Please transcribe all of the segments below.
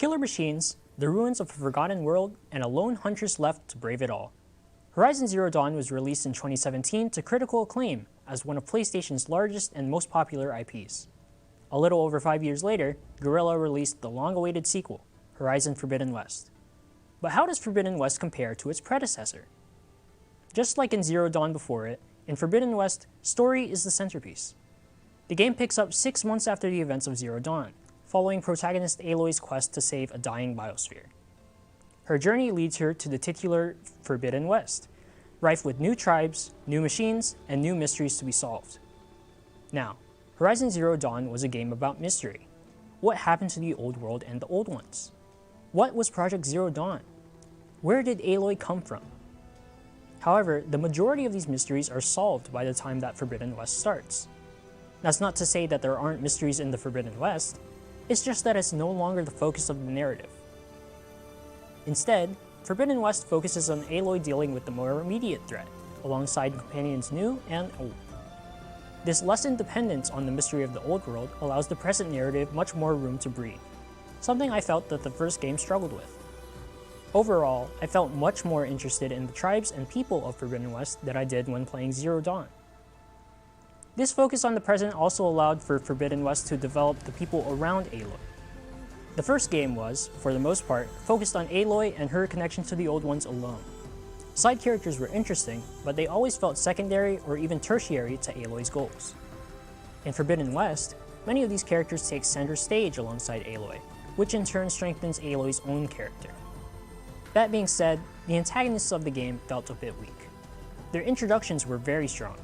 Killer machines, the ruins of a forgotten world, and a lone huntress left to brave it all. Horizon Zero Dawn was released in 2017 to critical acclaim as one of PlayStation's largest and most popular IPs. A little over 5 years later, Guerrilla released the long-awaited sequel, Horizon Forbidden West. But how does Forbidden West compare to its predecessor? Just like in Zero Dawn before it, in Forbidden West, story is the centerpiece. The game picks up 6 months after the events of Zero Dawn, following protagonist Aloy's quest to save a dying biosphere. Her journey leads her to the titular Forbidden West, rife with new tribes, new machines, and new mysteries to be solved. Now, Horizon Zero Dawn was a game about mystery. What happened to the old world and the old ones? What was Project Zero Dawn? Where did Aloy come from? However, the majority of these mysteries are solved by the time that Forbidden West starts. That's not to say that there aren't mysteries in the Forbidden West, it's just that it's no longer the focus of the narrative. Instead, Forbidden West focuses on Aloy dealing with the more immediate threat, alongside companions new and old. This lessened dependence on the mystery of the old world allows the present narrative much more room to breathe, something I felt that the first game struggled with. Overall, I felt much more interested in the tribes and people of Forbidden West than I did when playing Zero Dawn. This focus on the present also allowed for Forbidden West to develop the people around Aloy. The first game was, for the most part, focused on Aloy and her connection to the old ones alone. Side characters were interesting, but they always felt secondary or even tertiary to Aloy's goals. In Forbidden West, many of these characters take center stage alongside Aloy, which in turn strengthens Aloy's own character. That being said, the antagonists of the game felt a bit weak. Their introductions were very strong,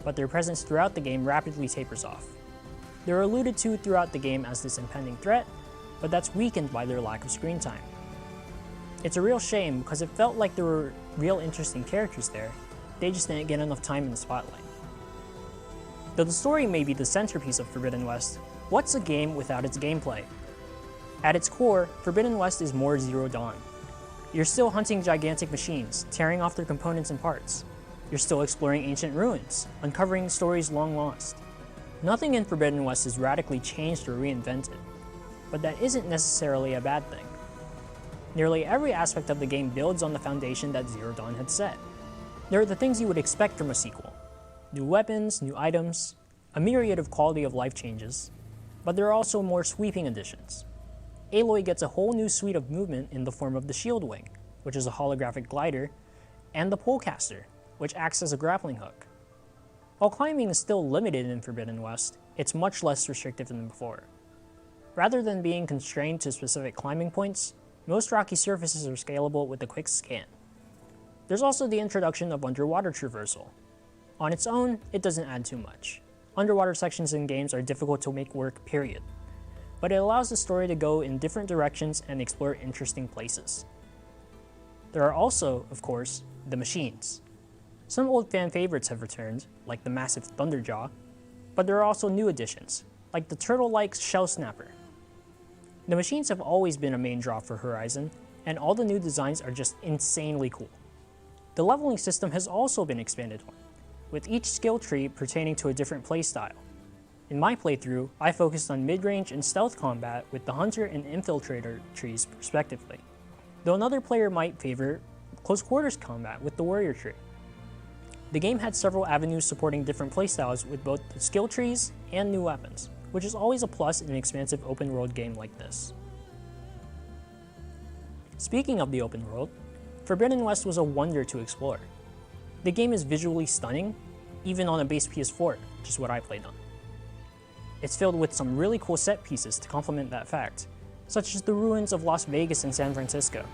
but their presence throughout the game rapidly tapers off. They're alluded to throughout the game as this impending threat, but that's weakened by their lack of screen time. It's a real shame because it felt like there were real interesting characters there, they just didn't get enough time in the spotlight. Though the story may be the centerpiece of Forbidden West, what's a game without its gameplay? At its core, Forbidden West is more Zero Dawn. You're still hunting gigantic machines, tearing off their components and parts. You're still exploring ancient ruins, uncovering stories long lost. Nothing in Forbidden West is radically changed or reinvented, but that isn't necessarily a bad thing. Nearly every aspect of the game builds on the foundation that Zero Dawn had set. There are the things you would expect from a sequel. New weapons, new items, a myriad of quality of life changes, but there are also more sweeping additions. Aloy gets a whole new suite of movement in the form of the Shield Wing, which is a holographic glider, and the Polecaster, which acts as a grappling hook. While climbing is still limited in Forbidden West, it's much less restrictive than before. Rather than being constrained to specific climbing points, most rocky surfaces are scalable with a quick scan. There's also the introduction of underwater traversal. On its own, it doesn't add too much. Underwater sections in games are difficult to make work, period. But it allows the story to go in different directions and explore interesting places. There are also, of course, the machines. Some old fan favorites have returned, like the massive Thunderjaw, but there are also new additions, like the turtle-like Shell Snapper. The machines have always been a main draw for Horizon, and all the new designs are just insanely cool. The leveling system has also been expanded on, with each skill tree pertaining to a different playstyle. In my playthrough, I focused on mid-range and stealth combat with the Hunter and Infiltrator trees respectively, though another player might favor close quarters combat with the Warrior tree. The game had several avenues supporting different playstyles with both the skill trees and new weapons, which is always a plus in an expansive open world game like this. Speaking of the open world, Forbidden West was a wonder to explore. The game is visually stunning, even on a base PS4, which is what I played on. It's filled with some really cool set pieces to complement that fact, such as the ruins of Las Vegas and San Francisco.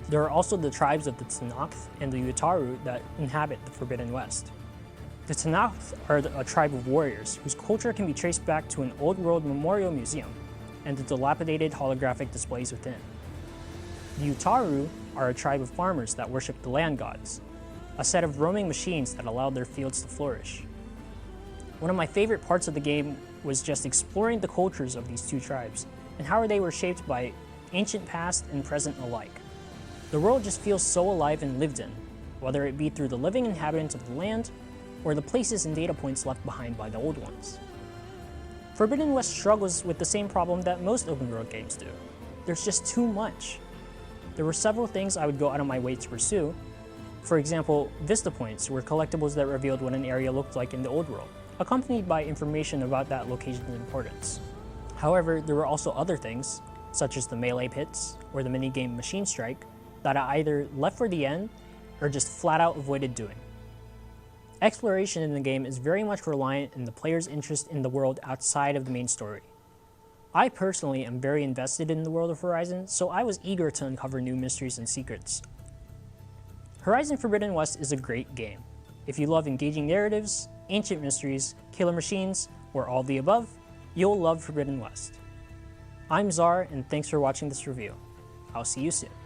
There are also the tribes of the Tenakth and the Utaru that inhabit the Forbidden West. The Tenakth are a tribe of warriors whose culture can be traced back to an old world memorial museum and the dilapidated holographic displays within. The Utaru are a tribe of farmers that worship the land gods, a set of roaming machines that allow their fields to flourish. One of my favorite parts of the game was just exploring the cultures of these two tribes and how they were shaped by ancient past and present alike. The world just feels so alive and lived in, whether it be through the living inhabitants of the land or the places and data points left behind by the old ones. Forbidden West struggles with the same problem that most open world games do. there's just too much. There were several things I would go out of my way to pursue. For example, Vista Points were collectibles that revealed what an area looked like in the old world, accompanied by information about that location's importance. However, there were also other things, such as the melee pits or the minigame Machine Strike, that I either left for the end or just flat out avoided doing. Exploration in the game is very much reliant on the player's interest in the world outside of the main story. I personally am very invested in the world of Horizon, so I was eager to uncover new mysteries and secrets. Horizon Forbidden West is a great game. If you love engaging narratives, ancient mysteries, killer machines, or all the above, you'll love Forbidden West. I'm Czar, and thanks for watching this review. I'll see you soon.